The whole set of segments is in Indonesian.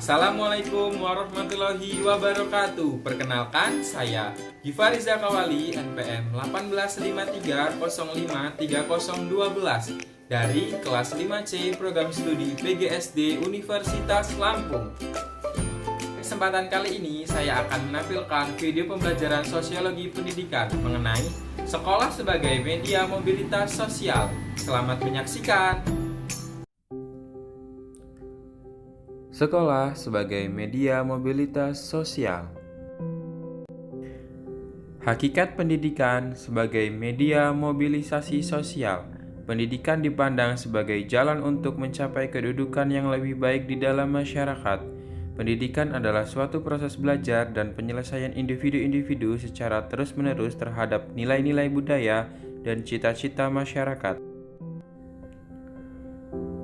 Assalamualaikum warahmatullahi wabarakatuh. Perkenalkan, saya Gifariza Kawali, NPM 1853053012 dari kelas 5C Program Studi PGSD Universitas Lampung. Kesempatan kali ini saya akan menampilkan video pembelajaran sosiologi pendidikan mengenai sekolah sebagai media mobilitas sosial. Selamat menyaksikan. Sekolah sebagai media mobilitas sosial. Hakikat pendidikan sebagai media mobilisasi sosial. Pendidikan dipandang sebagai jalan untuk mencapai kedudukan yang lebih baik di dalam masyarakat. Pendidikan adalah suatu proses belajar dan penyelesaian individu-individu secara terus-menerus terhadap nilai-nilai budaya dan cita-cita masyarakat.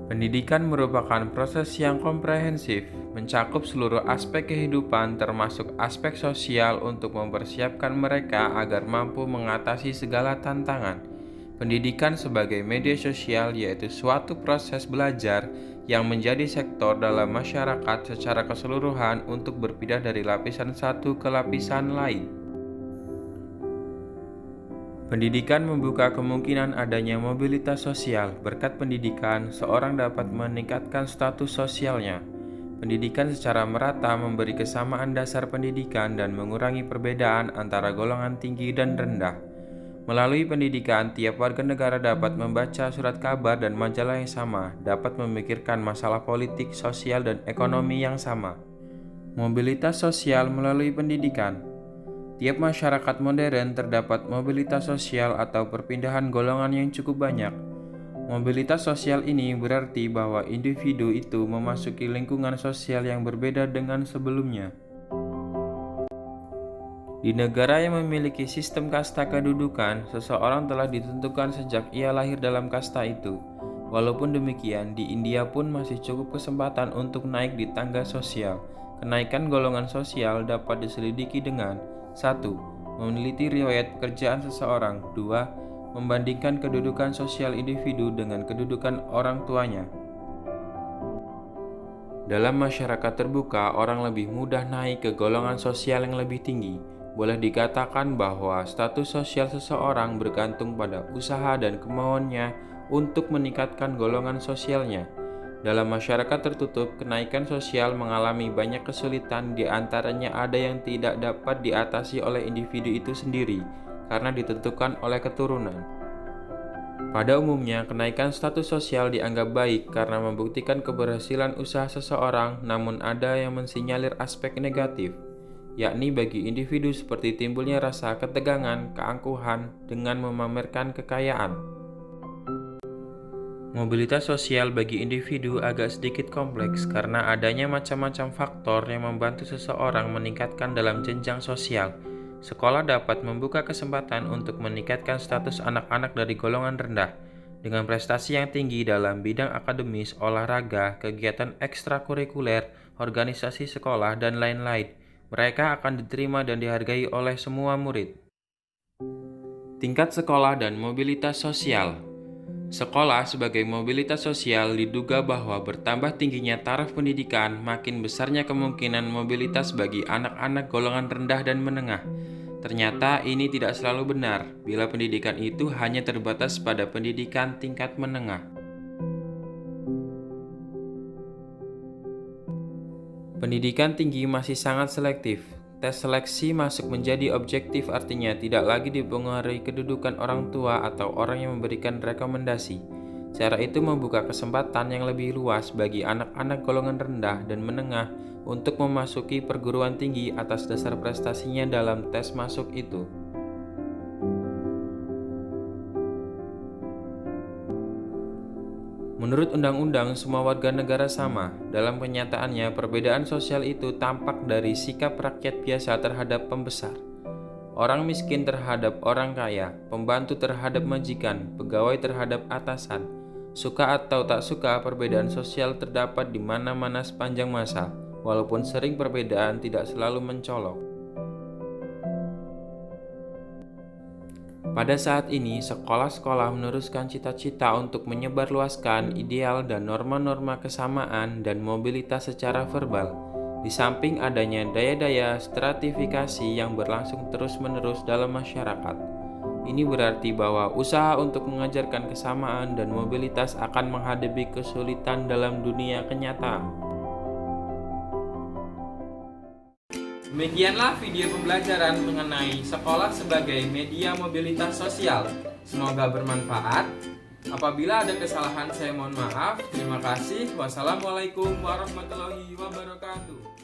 Pendidikan merupakan proses yang komprehensif, mencakup seluruh aspek kehidupan termasuk aspek sosial untuk mempersiapkan mereka agar mampu mengatasi segala tantangan. Pendidikan sebagai media sosial yaitu suatu proses belajar yang menjadi sektor dalam masyarakat secara keseluruhan untuk berpindah dari lapisan satu ke lapisan lain. Pendidikan membuka kemungkinan adanya mobilitas sosial. Berkat pendidikan, seorang dapat meningkatkan status sosialnya. Pendidikan secara merata memberi kesamaan dasar pendidikan dan mengurangi perbedaan antara golongan tinggi dan rendah. Melalui pendidikan, tiap warga negara dapat membaca surat kabar dan majalah yang sama, dapat memikirkan masalah politik, sosial, dan ekonomi yang sama. Mobilitas sosial melalui pendidikan. Tiap masyarakat modern terdapat mobilitas sosial atau perpindahan golongan yang cukup banyak. Mobilitas sosial ini berarti bahwa individu itu memasuki lingkungan sosial yang berbeda dengan sebelumnya. Di negara yang memiliki sistem kasta kedudukan, seseorang telah ditentukan sejak ia lahir dalam kasta itu. Walaupun demikian, di India pun masih cukup kesempatan untuk naik di tangga sosial. Kenaikan golongan sosial dapat diselidiki dengan 1. Meneliti riwayat pekerjaan seseorang. 2. Membandingkan kedudukan sosial individu dengan kedudukan orang tuanya. Dalam masyarakat terbuka, orang lebih mudah naik ke golongan sosial yang lebih tinggi. Boleh dikatakan bahwa status sosial seseorang bergantung pada usaha dan kemauannya untuk meningkatkan golongan sosialnya. Dalam masyarakat tertutup, kenaikan sosial mengalami banyak kesulitan, di antaranya ada yang tidak dapat diatasi oleh individu itu sendiri karena ditentukan oleh keturunan. Pada umumnya, kenaikan status sosial dianggap baik karena membuktikan keberhasilan usaha seseorang, namun ada yang mensinyalir aspek negatif, yakni bagi individu seperti timbulnya rasa ketegangan, keangkuhan dengan memamerkan kekayaan. Mobilitas sosial bagi individu agak sedikit kompleks karena adanya macam-macam faktor yang membantu seseorang meningkatkan dalam jenjang sosial. Sekolah dapat membuka kesempatan untuk meningkatkan status anak-anak dari golongan rendah dengan prestasi yang tinggi dalam bidang akademis, olahraga, kegiatan ekstrakurikuler, organisasi sekolah, dan lain-lain. Mereka akan diterima dan dihargai oleh semua murid. Tingkat sekolah dan mobilitas sosial. Sekolah sebagai mobilitas sosial diduga bahwa bertambah tingginya taraf pendidikan, makin besarnya kemungkinan mobilitas bagi anak-anak golongan rendah dan menengah. Ternyata ini tidak selalu benar, bila pendidikan itu hanya terbatas pada pendidikan tingkat menengah. Pendidikan tinggi masih sangat selektif. Tes seleksi masuk menjadi objektif, artinya tidak lagi dipengaruhi kedudukan orang tua atau orang yang memberikan rekomendasi. Cara itu membuka kesempatan yang lebih luas bagi anak-anak golongan rendah dan menengah untuk memasuki perguruan tinggi atas dasar prestasinya dalam tes masuk itu. Menurut undang-undang, semua warga negara sama. Dalam kenyataannya, perbedaan sosial itu tampak dari sikap rakyat biasa terhadap pembesar, orang miskin terhadap orang kaya, pembantu terhadap majikan, pegawai terhadap atasan. Suka atau tak suka, perbedaan sosial terdapat di mana-mana sepanjang masa, walaupun sering perbedaan tidak selalu mencolok. Pada saat ini, sekolah-sekolah meneruskan cita-cita untuk menyebarluaskan ideal dan norma-norma kesamaan dan mobilitas secara verbal. Di samping adanya daya-daya stratifikasi yang berlangsung terus-menerus dalam masyarakat. Ini berarti bahwa usaha untuk mengajarkan kesamaan dan mobilitas akan menghadapi kesulitan dalam dunia kenyataan. Demikianlah video pembelajaran mengenai sekolah sebagai media mobilitas sosial. Semoga bermanfaat. Apabila ada kesalahan, saya mohon maaf. Terima kasih. Wassalamualaikum warahmatullahi wabarakatuh.